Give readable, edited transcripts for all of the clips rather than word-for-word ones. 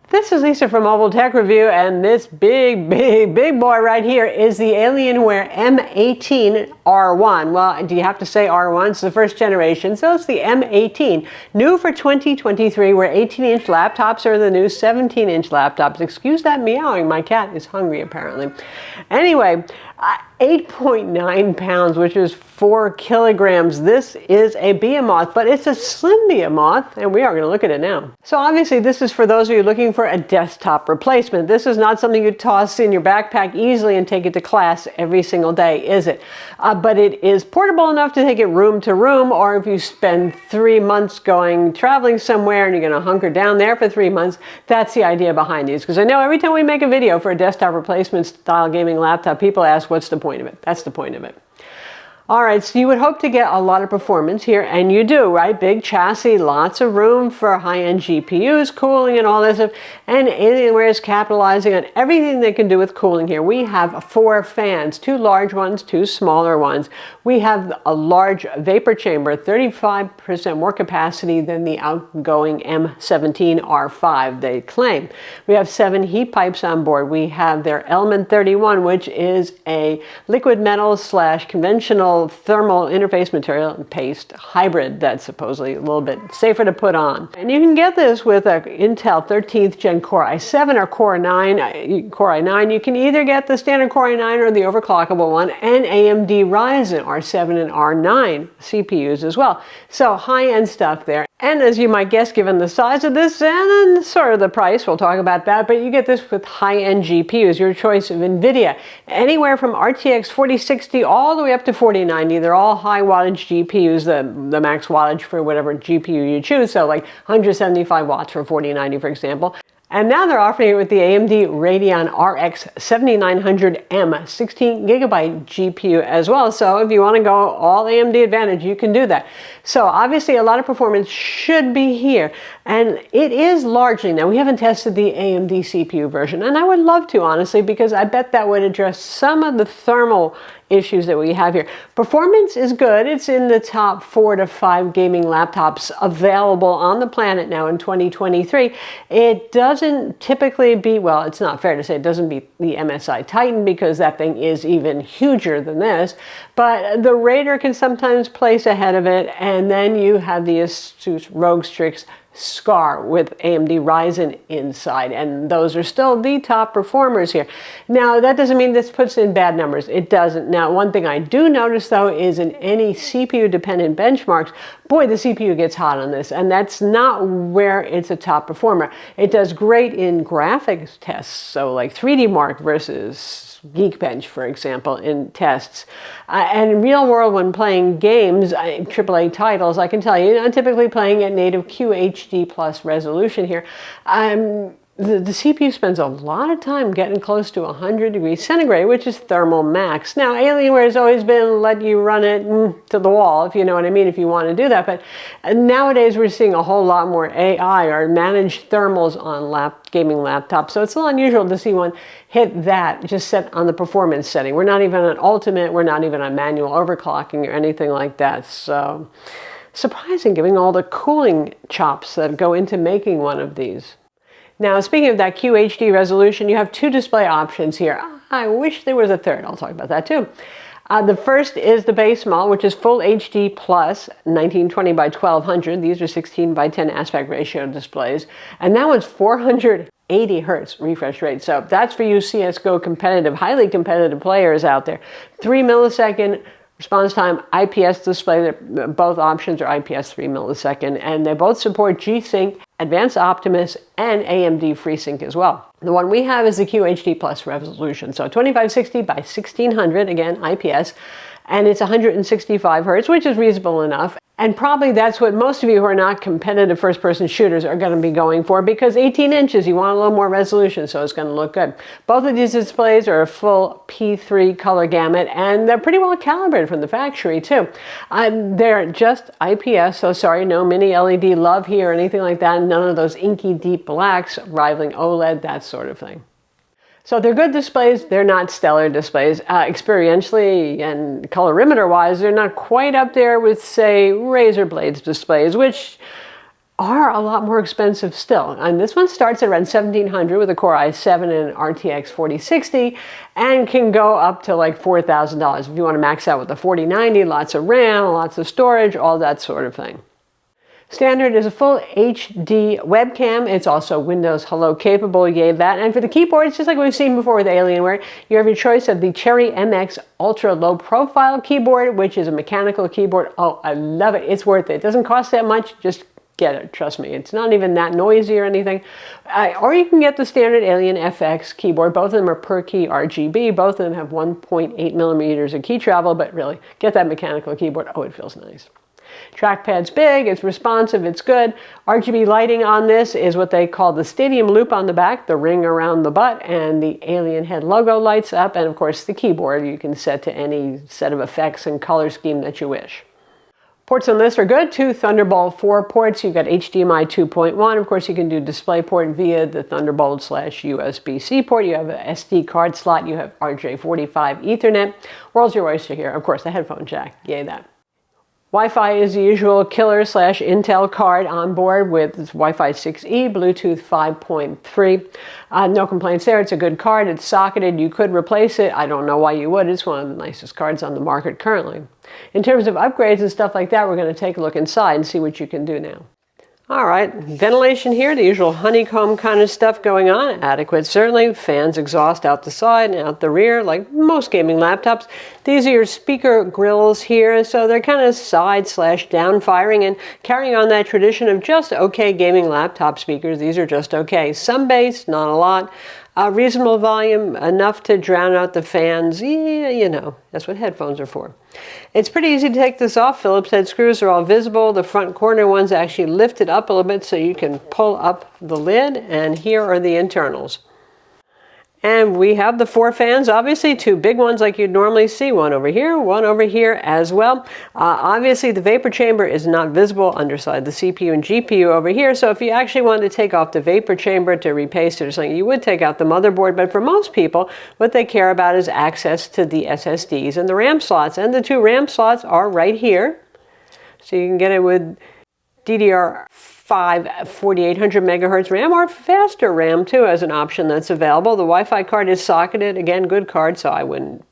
This is Lisa from MobileTechReview, and this big boy right here is the Alienware M18 R1. Well, do you have to say R1? It's the first generation, so it's the M18. New for 2023, where 18-inch laptops are the new 17-inch laptops. Excuse that meowing, my cat is hungry apparently. Anyway, 8.9 pounds, which is 4 kilograms. This is a behemoth, but it's a slim behemoth, and we are going to look at it now. So obviously this is for those of you looking for a desktop replacement. This is not something you toss in your backpack easily and take it to class every single day, is it? But it is portable enough to take it room to room, or if you spend 3 months traveling somewhere and you're going to hunker down there for 3 months, that's the idea behind these. Because I know every time we make a video for a desktop replacement style gaming laptop, people ask, what's the point of it? That's the point of it. All right, so you would hope to get a lot of performance here, and you do, right? Big chassis, lots of room for high-end GPUs, cooling and all this stuff, and Alienware is capitalizing on everything they can do with cooling here. We have 4 fans, 2 large ones, 2 smaller ones. We have a large vapor chamber, 35% more capacity than the outgoing M17 R5, they claim. We have 7 heat pipes on board. We have their Element 31, which is a liquid metal / conventional thermal interface material and paste hybrid that's supposedly a little bit safer to put on. And you can get this with an Intel 13th Gen Core i7 or Core i9. You can either get the standard Core i9 or the overclockable one, and AMD Ryzen R7 and R9 CPUs as well. So high-end stuff there. And as you might guess, given the size of this and then sort of the price, we'll talk about that, but you get this with high-end GPUs, your choice of NVIDIA. Anywhere from RTX 4060 all the way up to 4090. They're all high wattage GPUs, the max wattage for whatever GPU you choose, so like 175 watts for 4090, for example. And now they're offering it with the AMD Radeon RX 7900M 16 gigabyte GPU as well. So if you want to go all AMD Advantage, you can do that. So obviously a lot of performance should be here. And it is largely, now we haven't tested the AMD CPU version, and I would love to, honestly, because I bet that would address some of the thermal issues that we have here. Performance is good. It's in the top 4 to 5 gaming laptops available on the planet now in 2023. It doesn't typically beat, well, it's not fair to say it doesn't beat the MSI Titan, because that thing is even huger than this, but the Raider can sometimes place ahead of it, and then you have the Asus ROG Strix Scar with AMD Ryzen inside, and those are still the top performers here. Now, that doesn't mean this puts in bad numbers. It doesn't. Now, one thing I do notice, though, is in any CPU-dependent benchmarks, boy, the CPU gets hot on this, and that's not where it's a top performer. It does great in graphics tests, so like 3D Mark versus Geekbench, for example, in tests. And in real world, when playing games, AAA titles, I can tell you, I'm typically playing at native QHD plus resolution here. The CPU spends a lot of time getting close to 100 degrees centigrade, which is thermal max. Now, Alienware has always been let you run it to the wall, if you know what I mean, if you want to do that. But nowadays, we're seeing a whole lot more AI or managed thermals on gaming laptops. So it's a little unusual to see one hit that just set on the performance setting. We're not even on ultimate. We're not even on manual overclocking or anything like that. So surprising, given all the cooling chops that go into making one of these. Now, speaking of that QHD resolution, you have 2 display options here. I wish there was a third. I'll talk about that too. The first is the base model, which is Full HD Plus 1920 by 1200. These are 16 by 10 aspect ratio displays. And that one's 480 hertz refresh rate. So that's for you CSGO competitive, highly competitive players out there. 3 millisecond response time, IPS display. Both options are IPS 3 millisecond, and they both support G-Sync, Advanced Optimus, and AMD FreeSync as well. The one we have is the QHD Plus resolution, so 2560 by 1600, again IPS, and it's 165 hertz, which is reasonable enough. And probably that's what most of you who are not competitive first-person shooters are going to be going for, because 18 inches, you want a little more resolution, so it's going to look good. Both of these displays are a full P3 color gamut, and they're pretty well calibrated from the factory, too. They're just IPS, so sorry, no mini LED love here or anything like that, none of those inky deep blacks rivaling OLED, that sort of thing. So they're good displays, they're not stellar displays. Experientially and colorimeter-wise, they're not quite up there with, say, Razer Blades displays, which are a lot more expensive still. And this one starts at around $1,700 with a Core i7 and an RTX 4060 and can go up to like $4,000 if you want to max out with the 4090, lots of RAM, lots of storage, all that sort of thing. Standard is a full HD webcam. It's also Windows Hello capable, yay that. And for the keyboard, it's just like we've seen before with Alienware. You have your choice of the Cherry MX Ultra Low Profile keyboard, which is a mechanical keyboard. Oh, I love it. It's worth it. It doesn't cost that much. Just get it. Trust me. It's not even that noisy or anything. Or you can get the standard Alien FX keyboard. Both of them are per key RGB. Both of them have 1.8 millimeters of key travel, but really, get that mechanical keyboard. Oh, it feels nice. Trackpad's big, it's responsive, it's good. RGB lighting on this is what they call the stadium loop on the back, the ring around the butt, and the Alien head logo lights up, and of course the keyboard you can set to any set of effects and color scheme that you wish. Ports on this are good. 2 Thunderbolt 4 ports. You've got HDMI 2.1. Of course, you can do DisplayPort via the Thunderbolt/USB-C port. You have an SD card slot. You have RJ45 Ethernet. World's your oyster here. Of course, the headphone jack. Yay that. Wi-Fi is the usual killer/Intel card on board with Wi-Fi 6E, Bluetooth 5.3. No complaints there. It's a good card. It's socketed. You could replace it. I don't know why you would. It's one of the nicest cards on the market currently. In terms of upgrades and stuff like that, we're going to take a look inside and see what you can do now. All right, ventilation here, the usual honeycomb kind of stuff going on. Adequate, certainly. Fans exhaust out the side and out the rear, like most gaming laptops. These are your speaker grills here, so they're kind of side/down firing and carrying on that tradition of just okay gaming laptop speakers. These are just okay. Some bass, not a lot. Reasonable volume, enough to drown out the fans. Yeah, you know, that's what headphones are for. It's pretty easy to take this off. Phillips head screws are all visible. The front corner ones actually lifted up a little bit so you can pull up the lid, and here are the internals. And we have the 4 fans, obviously 2 big ones like you'd normally see, one over here as well. Obviously the vapor chamber is not visible underside the CPU and GPU over here, so if you actually wanted to take off the vapor chamber to repaste it or something, you would take out the motherboard, but for most people, what they care about is access to the SSDs and the RAM slots, and the 2 RAM slots are right here. So you can get it with DDR5 4800 megahertz RAM or faster RAM too as an option that's available. The Wi-Fi card is socketed. Again, good card, so I wouldn't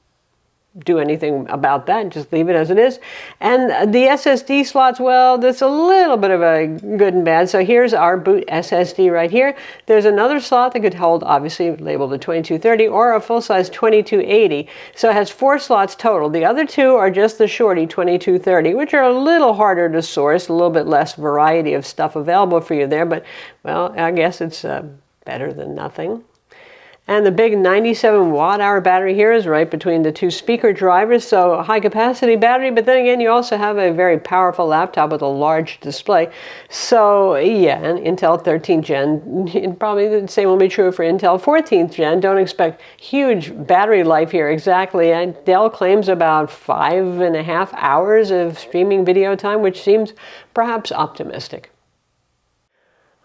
do anything about that. Just leave it as it is. And the SSD slots, well, there's a little bit of a good and bad. So here's our boot SSD right here. There's another slot that could hold, obviously labeled a 2230 or a full-size 2280. So it has 4 slots total. The other 2 are just the shorty 2230, which are a little harder to source, a little bit less variety of stuff available for you there. But, well, I guess it's better than nothing. And the big 97 watt-hour battery here is right between the 2 speaker drivers, so a high-capacity battery, but then again, you also have a very powerful laptop with a large display. So, yeah, and Intel 13th Gen, probably the same will be true for Intel 14th Gen. Don't expect huge battery life here exactly. And Dell claims about 5.5 hours of streaming video time, which seems perhaps optimistic.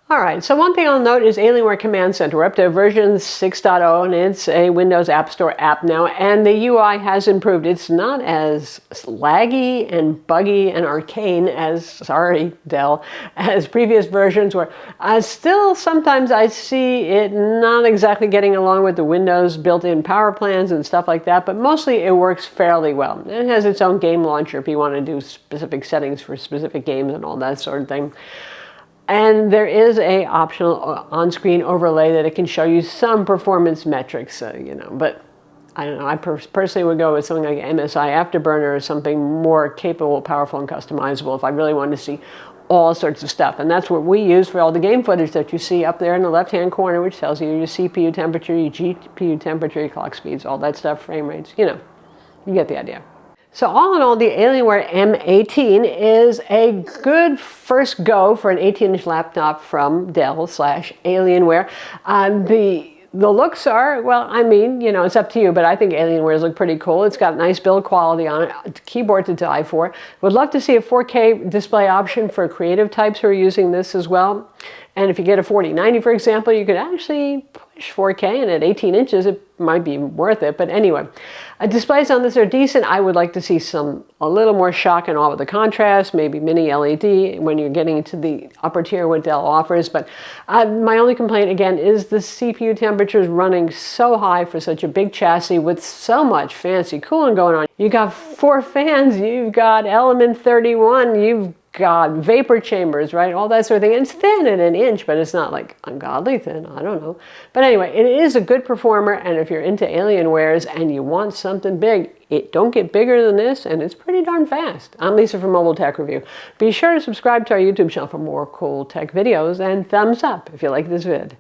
All right, so one thing I'll note is Alienware Command Center. We're up to version 6.0, and it's a Windows App Store app now, and the UI has improved. It's not as laggy and buggy and arcane as, sorry, Dell, as previous versions were. Still, sometimes I see it not exactly getting along with the Windows built-in power plans and stuff like that, but mostly it works fairly well. It has its own game launcher if you want to do specific settings for specific games and all that sort of thing. And there is a optional on-screen overlay that it can show you some performance metrics, you know, but I don't know, I personally would go with something like MSI Afterburner or something more capable, powerful, and customizable if I really wanted to see all sorts of stuff. And that's what we use for all the game footage that you see up there in the left-hand corner, which tells you your CPU temperature, your GPU temperature, your clock speeds, all that stuff, frame rates, you know, you get the idea. So all in all, the Alienware M18 is a good first go for an 18-inch laptop from Dell/Alienware. The looks are, well, I mean, you know, it's up to you, but I think Alienwares look pretty cool. It's got nice build quality on it, keyboard to die for. Would love to see a 4K display option for creative types who are using this as well. And if you get a 4090, for example, you could actually push 4K, and at 18 inches, it might be worth it. But anyway, displays on this are decent. I would like to see a little more shock and awe with the contrast, maybe mini LED when you're getting into the upper tier what Dell offers. But my only complaint, again, is the CPU temperatures running so high for such a big chassis with so much fancy cooling going on. You got 4 fans, you've got Element 31, you've got vapor chambers, right? All that sort of thing. And it's thin at 1 inch, but it's not like ungodly thin. I don't know. But anyway, it is a good performer. And if you're into Alienwares and you want something big, it don't get bigger than this, and it's pretty darn fast. I'm Lisa from Mobile Tech Review. Be sure to subscribe to our YouTube channel for more cool tech videos, and thumbs up if you like this vid.